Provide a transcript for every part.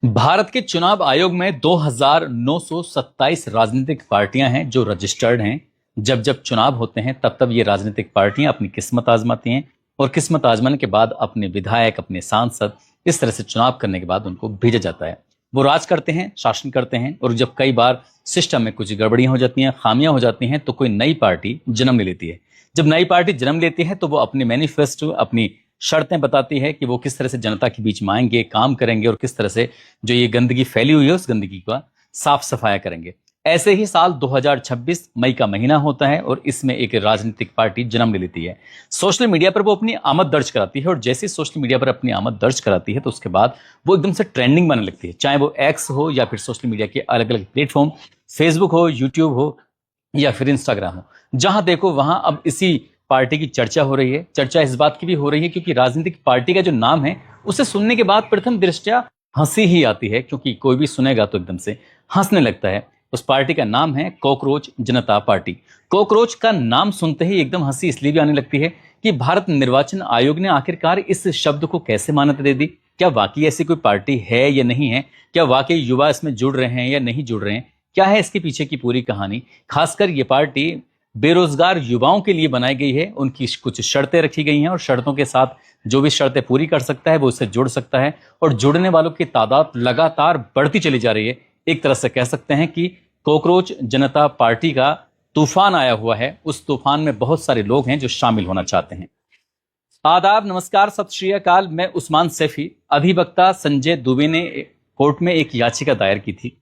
भारत के चुनाव आयोग में 2927 राजनीतिक पार्टियां हैं जो रजिस्टर्ड हैं। जब जब चुनाव होते हैं तब तब ये राजनीतिक पार्टियां अपनी किस्मत आजमाती हैं और किस्मत आजमाने के बाद अपने विधायक, अपने सांसद, इस तरह से चुनाव करने के बाद उनको भेजा जाता है। वो राज करते हैं, शासन करते हैं, और जब कई बार सिस्टम में कुछ गड़बड़ियां हो जाती हैं, खामियां हो जाती हैं, तो कोई नई पार्टी जन्म ले लेती है। जब नई पार्टी जन्म लेती है तो वो अपने मैनिफेस्टो, अपनी शर्तें बताती है कि वो किस तरह से जनता के बीच में आएंगे, काम करेंगे और किस तरह से जो ये गंदगी फैली हुई है उस गंदगी का साफ सफाया करेंगे। ऐसे ही साल 2026 मई का महीना होता है और इसमें एक राजनीतिक पार्टी जन्म ले लेती है। सोशल मीडिया पर वो अपनी आमद दर्ज कराती है और जैसे सोशल मीडिया पर अपनी आमद दर्ज कराती है तो उसके बाद वो एकदम से ट्रेंडिंग बनने लगती है, चाहे वो एक्स हो या फिर सोशल मीडिया के अलग अलग प्लेटफॉर्म, फेसबुक हो, यूट्यूब हो या फिर इंस्टाग्राम हो। जहां देखो वहां अब इसी पार्टी की चर्चा हो रही है। चर्चा इस बात की भी हो रही है क्योंकि राजनीतिक पार्टी का जो नाम है उसे सुनने के बाद प्रथम दृष्टया हंसी ही आती है, क्योंकि कोई भी सुनेगा तो एकदम से हंसने लगता है। उस पार्टी का नाम है कॉकरोच जनता पार्टी। कॉकरोच का नाम सुनते ही एकदम हंसी इसलिए भी आने लगती है कि भारत निर्वाचन आयोग ने आखिरकार इस शब्द को कैसे मान्यता दे दी। क्या वाकई ऐसी कोई पार्टी है या नहीं है? क्या वाकई युवा इसमें जुड़ रहे हैं या नहीं जुड़ रहे हैं? क्या है इसके पीछे की पूरी कहानी? खासकर ये पार्टी बेरोजगार युवाओं के लिए बनाई गई है। उनकी कुछ शर्तें रखी गई हैं और शर्तों के साथ जो भी शर्तें पूरी कर सकता है वो उससे जुड़ सकता है, और जुड़ने वालों की तादाद लगातार बढ़ती चली जा रही है। एक तरह से कह सकते हैं कि कॉकरोच जनता पार्टी का तूफान आया हुआ है। उस तूफान में बहुत सारे लोग हैं जो शामिल होना चाहते हैं। आदाब, नमस्कार, सत श्री अकाल। मैं उस्मान सैफी। अधिवक्ता संजय दुबे ने कोर्ट में एक याचिका दायर की थी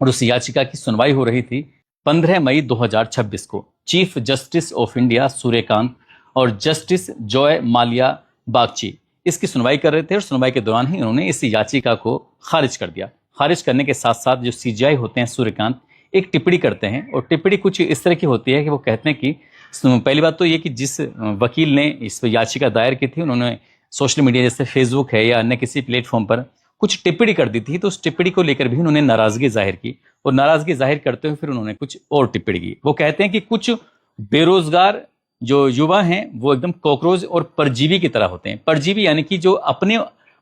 और उस याचिका की सुनवाई हो रही थी 15 मई 2026 को। Chief justice of India Suryakant और जस्टिस जॉय माल्या बागची इसकी सुनवाई कर रहे थे और सुनवाई के दौरान ही उन्होंने इस याचिका को खारिज कर दिया। खारिज करने के साथ साथ जो सीजीआई होते हैं सूर्यकांत एक टिप्पणी करते हैं, और टिप्पणी कुछ इस तरह की होती है कि वो कहते हैं कि पहली बात तो ये कि जिस वकील ने इस याचिका दायर की थी उन्होंने सोशल मीडिया जैसे फेसबुक है या अन्य किसी प्लेटफॉर्म पर कुछ टिप्पणी कर दी थी, तो उस टिप्पणी को लेकर भी उन्होंने नाराजगी जाहिर की, और नाराजगी जाहिर करते हुए फिर उन्होंने कुछ और टिप्पणी की। वो कहते हैं कि कुछ बेरोजगार जो युवा हैं वो एकदम कॉकरोच और परजीवी की तरह होते हैं। परजीवी यानी कि जो अपने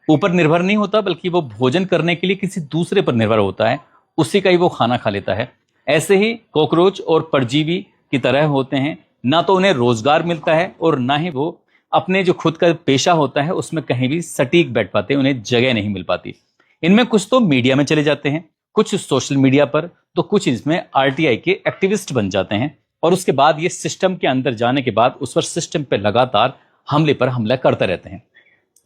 ऊपर निर्भर नहीं होता बल्कि वो भोजन करने के लिए किसी दूसरे पर निर्भर होता है, उसी का ही वो खाना खा लेता है। ऐसे ही कॉकरोच और परजीवी की तरह होते हैं। ना तो उन्हें रोजगार मिलता है और ना ही वो अपने जो खुद का पेशा होता है उसमें कहीं भी सटीक बैठ पाते, उन्हें जगह नहीं मिल पाती। इनमें कुछ तो मीडिया में चले जाते हैं, कुछ सोशल मीडिया पर, तो कुछ इसमें आरटीआई के एक्टिविस्ट बन जाते हैं, और उसके बाद ये सिस्टम के अंदर जाने के बाद उस पर सिस्टम पर लगातार हमले पर हमला करते रहते हैं।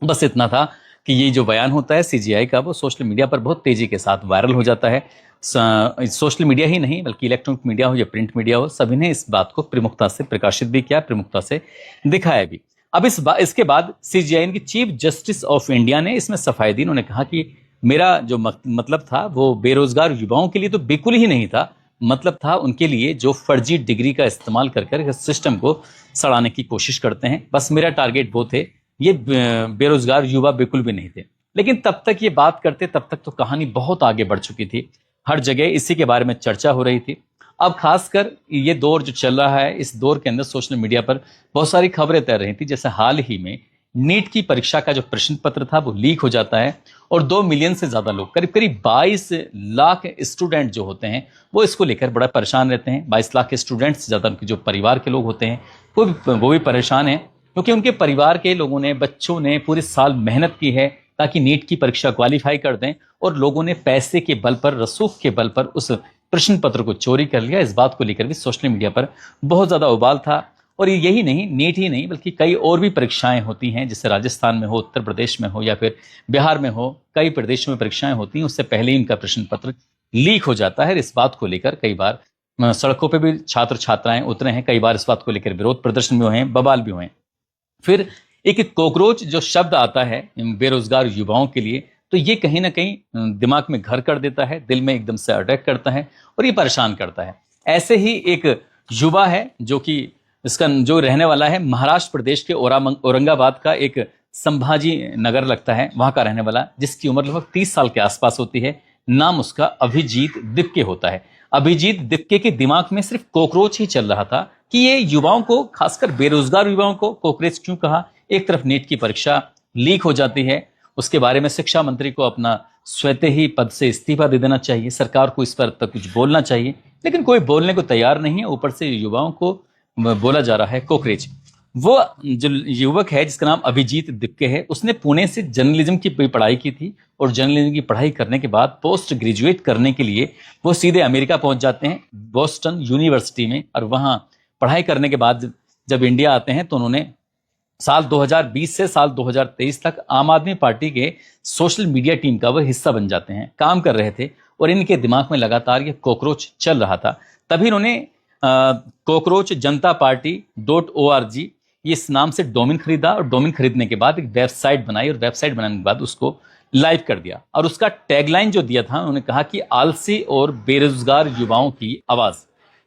बस इतना था कि ये जो बयान होता है सीजीआई का वो सोशल मीडिया पर बहुत तेजी के साथ वायरल हो जाता है। सोशल मीडिया ही नहीं बल्कि इलेक्ट्रॉनिक मीडिया हो या प्रिंट मीडिया हो, सभी ने इस बात को प्रमुखता से प्रकाशित भी किया, प्रमुखता से दिखाया भी। अब इसके बाद सीजीआई की चीफ जस्टिस ऑफ इंडिया ने इसमें सफाई दी। उन्होंने कहा कि मेरा जो मतलब था वो बेरोजगार युवाओं के लिए तो बिल्कुल ही नहीं था, मतलब था उनके लिए जो फर्जी डिग्री का इस्तेमाल कर सिस्टम को सड़ाने की कोशिश करते हैं। बस मेरा टारगेट वो थे, ये बेरोजगार युवा बिल्कुल भी नहीं थे। लेकिन तब तक ये बात करते तब तक तो कहानी बहुत आगे बढ़ चुकी थी, हर जगह इसी के बारे में चर्चा हो रही थी। अब खासकर ये दौर जो चल रहा है, इस दौर के अंदर सोशल मीडिया पर बहुत सारी खबरें तैर रही थी। जैसे हाल ही में नीट की परीक्षा का जो प्रश्न पत्र था वो लीक हो जाता है और 2 मिलियन से ज्यादा लोग, करीब करीब 22 लाख स्टूडेंट जो होते हैं वो इसको लेकर बड़ा परेशान रहते हैं। 22 लाख स्टूडेंट से ज्यादा उनके जो परिवार के लोग होते हैं वो भी परेशान हैं, क्योंकि उनके परिवार के लोगों ने, बच्चों ने पूरे साल मेहनत की है ताकि नीट की परीक्षा क्वालिफाई कर दें, और लोगों ने पैसे के बल पर, रसूख के बल पर उस प्रश्न पत्र को चोरी कर लिया। इस बात को लेकर भी सोशल मीडिया पर बहुत ज्यादा उबाल था। और यही नहीं, नीट ही नहीं बल्कि कई और भी परीक्षाएं होती हैं, जैसे राजस्थान में हो, उत्तर प्रदेश में हो या फिर बिहार में हो, कई प्रदेशों में परीक्षाएं होती हैं, उससे पहले ही इनका प्रश्न पत्र लीक हो जाता है। इस बात को लेकर कई बार सड़कों पर भी छात्र छात्राएं उतरे हैं, कई बार इस बात को लेकर विरोध प्रदर्शन भी हुए हैं, बवाल भी हुए हैं। फिर एक कॉकरोच जो शब्द आता है बेरोजगार युवाओं के लिए, तो ये कहीं ना कहीं दिमाग में घर कर देता है, दिल में एकदम से अटैक करता है और ये परेशान करता है। ऐसे ही एक युवा है जो कि इसका जो रहने वाला है महाराष्ट्र प्रदेश के औरंगाबाद का एक संभाजी नगर लगता है, वहां का रहने वाला, जिसकी उम्र लगभग 30 साल के आसपास होती है। नाम उसका अभिजीत दिप्के होता है। अभिजीत दिप्के के दिमाग में सिर्फ कॉकरोच ही चल रहा था कि ये युवाओं को, खासकर बेरोजगार युवाओं को कॉकरोच क्यों कहा। एक तरफ नीट की परीक्षा लीक हो जाती है, उसके बारे में शिक्षा मंत्री को अपना स्वतः ही पद से इस्तीफा दे देना चाहिए, सरकार को इस पर तक कुछ बोलना चाहिए, लेकिन कोई बोलने को तैयार नहीं है। ऊपर से युवाओं को बोला जा रहा है कोकरेच। वो जो युवक है जिसका नाम अभिजीत दिप्के है, उसने पुणे से जर्नलिज्म की पढ़ाई की थी और जर्नलिज्म की पढ़ाई करने के बाद पोस्ट ग्रेजुएट करने के लिए वो सीधे अमेरिका पहुंच जाते हैं, बोस्टन यूनिवर्सिटी में। और वहां पढ़ाई करने के बाद जब इंडिया आते हैं तो उन्होंने साल 2020 से साल 2023 तक आम आदमी पार्टी के सोशल मीडिया टीम का वो हिस्सा बन जाते हैं, काम कर रहे थे और इनके दिमाग में लगातार ये कॉकरोच चल रहा था। तभी इन्होंने कॉकरोच जनता पार्टी .org इस नाम से डोमेन खरीदा और डोमेन खरीदने के बाद एक वेबसाइट बनाई और वेबसाइट बनाने के बाद उसको लाइव कर दिया। और उसका टैगलाइन जो दिया था, उन्होंने कहा कि आलसी और बेरोजगार युवाओं की आवाज,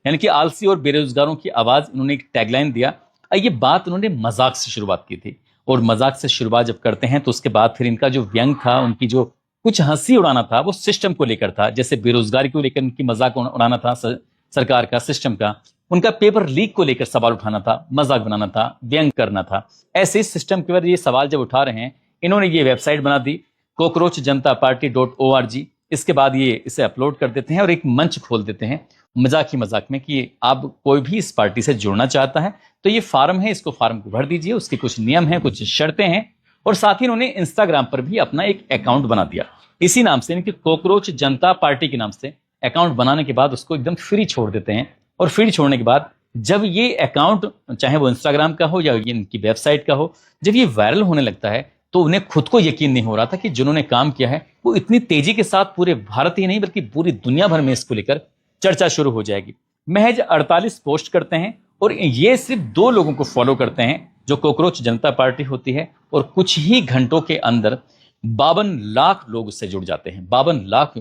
यानी कि आलसी और बेरोजगारों की आवाज, उन्होंने एक टैगलाइन दिया। ये बात उन्होंने मजाक से शुरुआत की थी और मजाक से शुरुआत जब करते हैं तो उसके बाद फिर इनका जो व्यंग था, उनकी जो कुछ हंसी उड़ाना था, वो सिस्टम को लेकर था। जैसे बेरोजगारी को लेकर उनकी मजाक उड़ाना था सरकार का, सिस्टम का। उनका पेपर लीक को लेकर सवाल उठाना था, मजाक बनाना था, व्यंग करना था। ऐसे ही सिस्टम के ऊपर ये सवाल जब उठा रहे हैं, इन्होंने ये वेबसाइट बना दी कॉकरोच जनता पार्टी .org। इसके बाद ये इसे अपलोड कर देते हैं और एक मंच खोल देते हैं मजाक ही मजाक में कि आप कोई भी इस पार्टी से जुड़ना चाहता है तो ये फार्म है, इसको फार्म को भर दीजिए, उसके कुछ नियम हैं, कुछ शर्तें हैं। और साथ ही उन्होंने इंस्टाग्राम पर भी अपना एक अकाउंट बना दिया इसी नाम से, यानी कि कॉकरोच जनता पार्टी के नाम से अकाउंट बनाने के बाद उसको एकदम फ्री छोड़ देते हैं। और फ्री छोड़ने के बाद जब ये अकाउंट, चाहे वो इंस्टाग्राम का हो या ये इनकी वेबसाइट का हो, जब ये वायरल होने लगता है तो उन्हें खुद को यकीन नहीं हो रहा था कि जिन्होंने काम किया है वो इतनी तेजी के साथ पूरे भारत ही नहीं बल्कि पूरी दुनिया भर में इसको लेकर चर्चा शुरू हो जाएगी। महज 48 पोस्ट करते हैं और ये सिर्फ 2 लोगों को फॉलो करते हैं जो कॉकरोच जनता पार्टी होती है, और कुछ ही घंटों के अंदर 52 लाख लोग उससे जुड़ जाते हैं। 52 लाख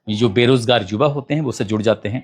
जो बेरोजगार युवा होते हैं वो उससे जुड़ जाते हैं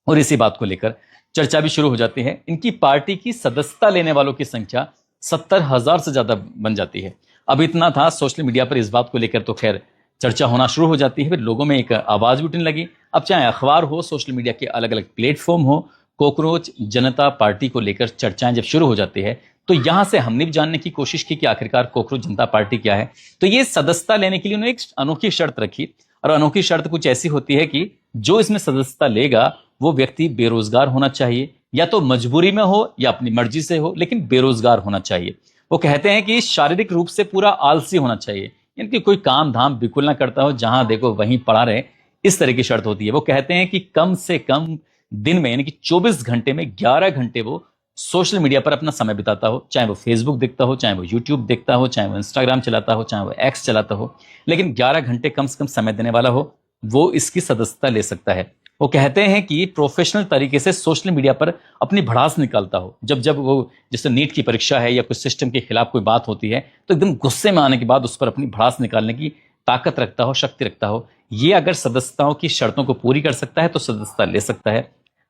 और इसी बात को लेकर चर्चा भी शुरू हो जाती है। इनकी पार्टी की सदस्यता लेने वालों की संख्या 70,000 से ज्यादा बन जाती है। अब इतना था सोशल मीडिया पर इस बात को लेकर तो खैर चर्चा होना शुरू हो जाती है, फिर लोगों में एक आवाज भी उठने लगी। अब चाहे अखबार हो, सोशल मीडिया के अलग अलग प्लेटफॉर्म हो, कॉकरोच जनता पार्टी को लेकर चर्चाएं जब शुरू हो जाती है तो यहां से हमने भी जानने की कोशिश की कि आखिरकार कॉकरोच जनता पार्टी क्या है। तो ये सदस्यता लेने के लिए उन्होंने एक अनोखी शर्त रखी और अनोखी शर्त कुछ ऐसी होती है कि जो इसमें सदस्यता लेगा वो व्यक्ति बेरोजगार होना चाहिए, या तो मजबूरी में हो या अपनी मर्जी से हो, लेकिन बेरोजगार होना चाहिए। वो कहते हैं कि शारीरिक रूप से पूरा आलसी होना चाहिए, यानी कोई काम धाम बिल्कुल ना करता हो, जहां देखो वहीं पड़ा रहे, इस तरह की शर्त होती है। वो कहते हैं कि कम से कम दिन में, यानी कि 24 घंटे में 11 घंटे वो सोशल मीडिया पर अपना समय बिताता हो, चाहे वो फेसबुक देखता हो, चाहे वो यूट्यूब देखता हो, चाहे वो इंस्टाग्राम चलाता हो, चाहे वो एक्स चलाता हो, लेकिन 11 घंटे कम से कम समय देने वाला हो, वो इसकी सदस्यता ले सकता है। वो कहते हैं कि प्रोफेशनल तरीके से सोशल मीडिया पर अपनी भड़ास निकालता हो। जब जब वो, जैसे नीट की परीक्षा है या कुछ सिस्टम के खिलाफ कोई बात होती है तो एकदम गुस्से में आने के बाद उस पर अपनी भड़ास निकालने की ताकत रखता हो, शक्ति रखता हो। ये अगर सदस्यताओं की शर्तों को पूरी कर सकता है तो सदस्यता ले सकता है।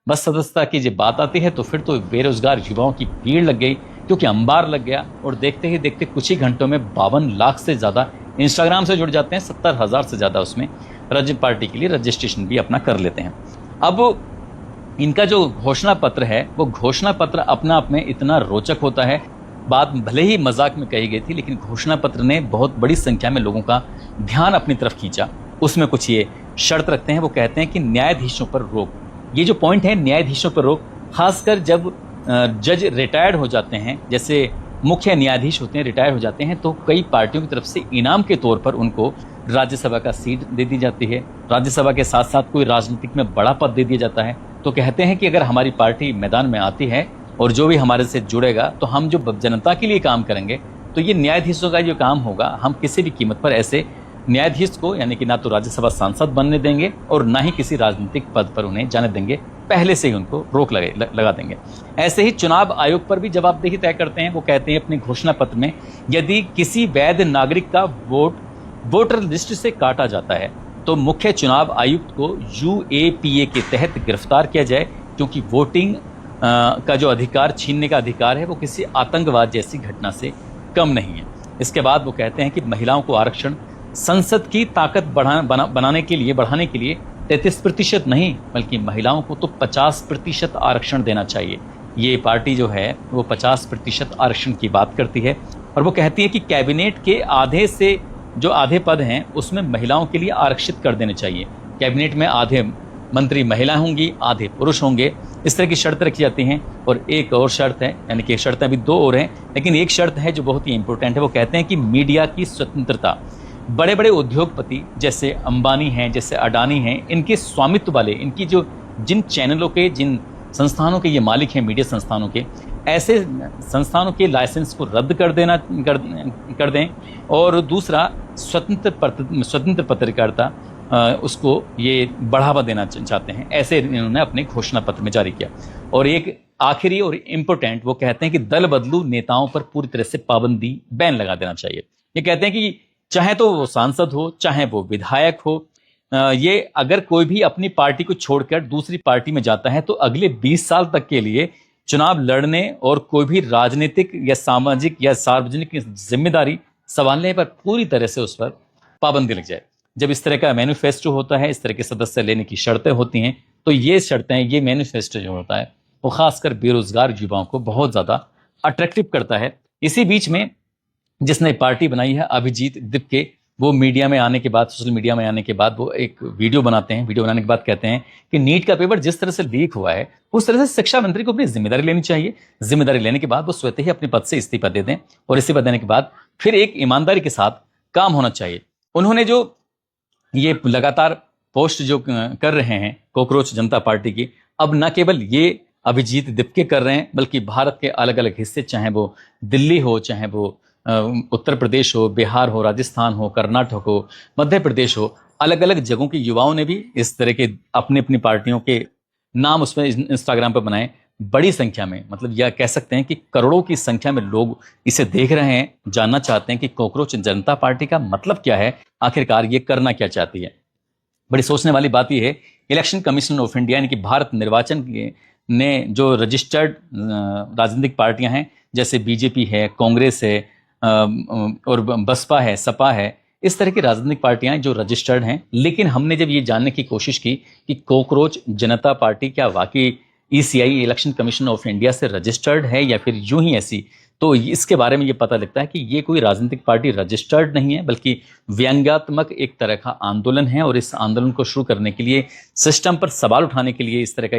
बस सदस्यता की जब बात आती है तो फिर तो बेरोजगार युवाओं की भीड़ लग गई, क्योंकि अंबार लग गया और देखते ही देखते कुछ ही घंटों में 52 लाख से ज्यादा इंस्टाग्राम से जुड़ जाते हैं। 70,000 से ज्यादा उसमें पार्टी के लिए रजिस्ट्रेशन भी अपना कर लेते हैं। अब इनका जो घोषणा पत्र है, वो घोषणा पत्र अपना आप में इतना रोचक होता है। बात भले ही मजाक में कही गई थी, लेकिन घोषणा पत्र ने बहुत बड़ी संख्या में लोगों का ध्यान अपनी तरफ खींचा। उसमें कुछ ये शर्त रखते हैं, वो कहते हैं कि न्यायाधीशों पर रोक। ये जो पॉइंट है, न्यायाधीशों पर रोक, खासकर जब जज रिटायर्ड हो जाते हैं, जैसे मुख्य न्यायाधीश होते हैं, रिटायर हो जाते हैं, तो कई पार्टियों की तरफ से इनाम के तौर पर उनको राज्यसभा का सीट दे दी जाती है। राज्यसभा के साथ साथ कोई राजनीतिक में बड़ा पद दे दिया जाता है। तो कहते हैं कि अगर हमारी पार्टी मैदान में आती है और जो भी हमारे से जुड़ेगा तो हम जो जनता के लिए काम करेंगे, तो ये न्यायाधीशों का जो काम होगा, हम किसी भी कीमत पर ऐसे न्यायाधीश को, यानी कि ना तो राज्यसभा सांसद बनने देंगे और ना ही किसी राजनीतिक पद पर उन्हें जाने देंगे, पहले से ही उनको रोक लगा देंगे। ऐसे ही चुनाव आयोग पर भी जवाबदेही तय करते हैं। वो कहते हैं अपने घोषणा पत्र में, यदि किसी वैध नागरिक का वोटर लिस्ट से काटा जाता है तो मुख्य चुनाव आयुक्त को UAPA के तहत गिरफ्तार किया जाए, क्योंकि वोटिंग का जो अधिकार, छीनने का अधिकार है, वो किसी आतंकवाद जैसी घटना से कम नहीं है। इसके बाद वो कहते हैं कि महिलाओं को आरक्षण संसद की ताकत बढ़ाने के लिए 33% नहीं, बल्कि महिलाओं को तो 50% आरक्षण देना चाहिए। ये पार्टी जो है वो 50% आरक्षण की बात करती है। और वो कहती है कि कैबिनेट के आधे से जो आधे पद हैं उसमें महिलाओं के लिए आरक्षित कर देने चाहिए। कैबिनेट में आधे मंत्री महिला होंगी, आधे पुरुष होंगे, इस तरह की शर्त रखी जाती हैं। और एक और शर्त है, यानी कि शर्तें अभी 2 और हैं, लेकिन एक शर्त है जो बहुत ही इंपॉर्टेंट है। वो कहते हैं कि मीडिया की स्वतंत्रता, बड़े बड़े उद्योगपति जैसे अंबानी हैं, जैसे अडानी हैं, इनके स्वामित्व वाले, इनकी जो जिन चैनलों के, जिन संस्थानों के ये मालिक हैं, मीडिया संस्थानों के, ऐसे संस्थानों के लाइसेंस को रद्द कर दें। और दूसरा, स्वतंत्र पत्रकारिता, उसको ये बढ़ावा देना चाहते हैं, ऐसे इन्होंने अपने घोषणा पत्र में जारी किया। और एक आखिरी और इम्पोर्टेंट, वो कहते हैं कि दल बदलू नेताओं पर पूरी तरह से पाबंदी, बैन लगा देना चाहिए। ये कहते हैं कि चाहे तो वो सांसद हो, चाहे वो विधायक हो, ये अगर कोई भी अपनी पार्टी को छोड़कर दूसरी पार्टी में जाता है तो अगले 20 साल तक के लिए चुनाव लड़ने और कोई भी राजनीतिक या सामाजिक या सार्वजनिक जिम्मेदारी संभालने पर पूरी तरह से उस पर पाबंदी लग जाए। जब इस तरह का मैनिफेस्टो होता है, इस तरह के सदस्य लेने की शर्तें होती हैं, तो ये शर्तें, ये मैनिफेस्टो जो होता है वो खासकर बेरोजगार युवाओं को बहुत ज्यादा अट्रैक्टिव करता है। इसी बीच में जिसने पार्टी बनाई है, अभिजीत दिपके, वो मीडिया में आने के बाद, सोशल मीडिया में आने के बाद वो एक वीडियो बनाते हैं। वीडियो बनाने के बाद कहते हैं कि नीट का पेपर जिस तरह से लीक हुआ है, उस तरह से शिक्षा मंत्री को अपनी जिम्मेदारी लेनी चाहिए। जिम्मेदारी लेने के बाद वो स्वतः ही अपने पद से इस्तीफा दे दें, और इस्तीफा देने के बाद फिर एक ईमानदारी के साथ काम होना चाहिए। उन्होंने जो ये लगातार पोस्ट जो कर रहे हैं कॉकरोच जनता पार्टी की, अब न केवल ये अभिजीत दिपके कर रहे हैं, बल्कि भारत के अलग अलग हिस्से, चाहे वो दिल्ली हो, चाहे वो उत्तर प्रदेश हो, बिहार हो, राजस्थान हो, कर्नाटक हो, मध्य प्रदेश हो, अलग अलग जगहों के युवाओं ने भी इस तरह के अपनी अपनी पार्टियों के नाम उसमें इंस्टाग्राम पर बनाए। बड़ी संख्या में, मतलब यह कह सकते हैं कि करोड़ों की संख्या में लोग इसे देख रहे हैं, जानना चाहते हैं कि कॉकरोच जनता पार्टी का मतलब क्या है, आखिरकार ये करना क्या चाहती है। बड़ी सोचने वाली बात यह है, इलेक्शन कमीशन ऑफ इंडिया यानी कि भारत निर्वाचन ने जो रजिस्टर्ड राजनीतिक पार्टियां हैं, जैसे बीजेपी है, कांग्रेस है, और बसपा है, सपा है, इस तरह की राजनीतिक पार्टियां जो रजिस्टर्ड हैं, लेकिन हमने जब ये जानने की कोशिश की कि कॉकरोच जनता पार्टी क्या वाकई ECI, election commission of India से रजिस्टर्ड है या फिर यूं ही ऐसी, तो इसके बारे में ये पता लगता है कि ये कोई राजनीतिक पार्टी रजिस्टर्ड नहीं है, बल्कि व्यंग्यात्मक एक तरह का आंदोलन है। और इस आंदोलन को शुरू करने के लिए, सिस्टम पर सवाल उठाने के लिए इस तरह का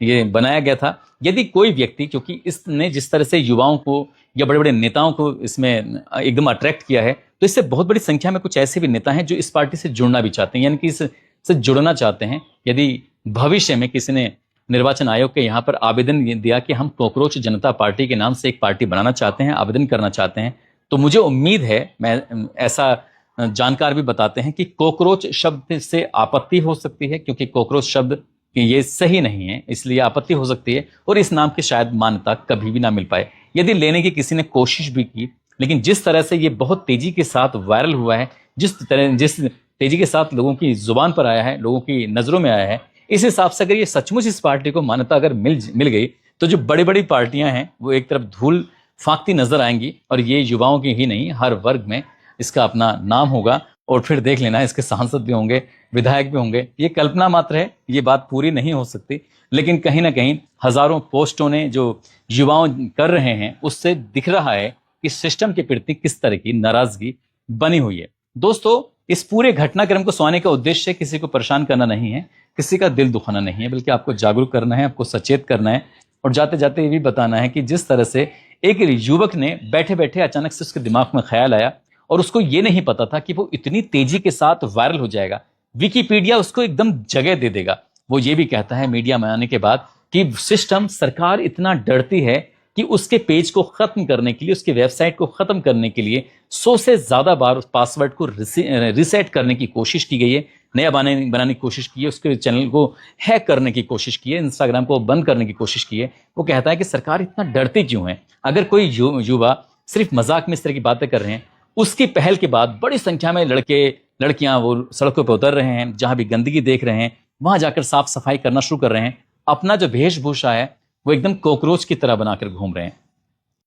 ये बनाया गया था। यदि कोई व्यक्ति, क्योंकि इसने जिस तरह से युवाओं को या बड़े बड़े नेताओं को इसमें एकदम अट्रैक्ट किया है, तो इससे बहुत बड़ी संख्या में कुछ ऐसे भी नेता हैं जो इस पार्टी से जुड़ना भी चाहते हैं, यानी कि इससे जुड़ना चाहते हैं। यदि भविष्य में किसी ने निर्वाचन आयोग के यहाँ पर आवेदन दिया कि हम कॉकरोच जनता पार्टी के नाम से एक पार्टी बनाना चाहते हैं, आवेदन करना चाहते हैं, तो मुझे उम्मीद है, मैं ऐसा जानकार भी बताते हैं कि कॉकरोच शब्द से आपत्ति हो सकती है, क्योंकि कॉकरोच शब्द कि ये सही नहीं है, इसलिए आपत्ति हो सकती है, और इस नाम की शायद मान्यता कभी भी ना मिल पाए। यदि लेने की किसी ने कोशिश भी की, लेकिन जिस तरह से ये बहुत तेजी के साथ वायरल हुआ है, जिस तेजी के साथ लोगों की जुबान पर आया है, लोगों की नजरों में आया है, इस हिसाब से अगर ये सचमुच इस पार्टी को मान्यता अगर मिल गई, तो जो बड़ी बड़ी पार्टियां हैं वो एक तरफ धूल फांकती नजर आएंगी, और ये युवाओं की ही नहीं, हर वर्ग में इसका अपना नाम होगा। और फिर देख लेना, इसके सांसद भी होंगे, विधायक भी होंगे। ये कल्पना मात्र है, ये बात पूरी नहीं हो सकती, लेकिन कहीं ना कहीं हजारों पोस्टों ने जो युवाओं कर रहे हैं, उससे दिख रहा है कि सिस्टम के प्रति किस तरह की नाराजगी बनी हुई है। दोस्तों, इस पूरे घटनाक्रम को सुनाने का उद्देश्य किसी को परेशान करना नहीं है, किसी का दिल दुखाना नहीं है, बल्कि आपको जागरूक करना है, आपको सचेत करना है, और जाते जाते ये भी बताना है कि जिस तरह से एक युवक ने बैठे बैठे अचानक से उसके दिमाग में ख्याल आया, और उसको ये नहीं पता था कि वो इतनी तेजी के साथ वायरल हो जाएगा, विकिपीडिया उसको एकदम जगह दे देगा। वो ये भी कहता है मीडिया में आने के बाद कि सिस्टम, सरकार इतना डरती है कि उसके पेज को खत्म करने के लिए, उसके वेबसाइट को खत्म करने के लिए 100 से ज्यादा बार उस पासवर्ड को रिसेट करने की कोशिश की गई है, नया बनाने की कोशिश की है, उसके चैनल को हैक करने की कोशिश की है, इंस्टाग्राम को बंद करने की कोशिश की है। वो कहता है कि सरकार इतना डरती क्यों है? अगर कोई युवा सिर्फ मजाक में इस तरह की बातें कर रहे हैं, उसकी पहल के बाद बड़ी संख्या में लड़कियां वो सड़कों पर उतर रहे हैं, जहां भी गंदगी देख रहे हैं वहां जाकर साफ सफाई करना शुरू कर रहे हैं, अपना जो वेशभूषा है वो एकदम कॉकरोच की तरह बनाकर घूम रहे हैं।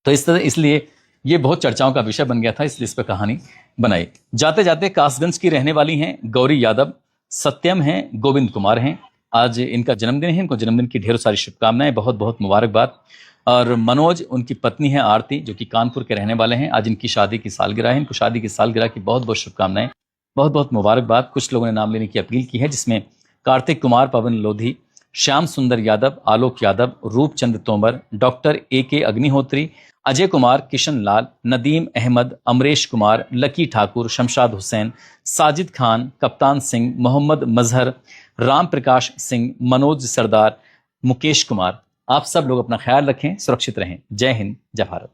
तो इस तरह, इसलिए ये बहुत चर्चाओं का विषय बन गया था, इसलिए इस पर कहानी बनाई। जाते जाते कासगंज की रहने वाली हैं गौरी यादव, सत्यम हैं, गोविंद कुमार हैं। आज इनका जन्मदिन है, इनको जन्मदिन की ढेरों सारी शुभकामनाएं, बहुत बहुत मुबारकबाद। और मनोज, उनकी पत्नी है आरती, जो कि कानपुर के रहने वाले हैं। आज इनकी शादी की सालगिरह है। इनको शादी की सालगिरह की बहुत बहुत शुभकामनाएं, बहुत बहुत मुबारकबाद। कुछ लोगों ने नाम लेने की अपील की है, जिसमें कार्तिक कुमार, पवन लोधी, श्याम सुंदर यादव, आलोक Yadav, Roopchand Tomar, doctor AK Agnihotri, Ajay Kumar, Kishan Lal, Nadeem Ahmad, Amresh Kumar, lucky Thakur, Shamshad Hussain, Sajid Khan, Kaptan Singh, Mohammad मजहर, राम प्रकाश सिंह, मनोज सरदार, मुकेश कुमार। आप सब लोग अपना ख्याल रखें, सुरक्षित रहें। जय हिंद, जय भारत।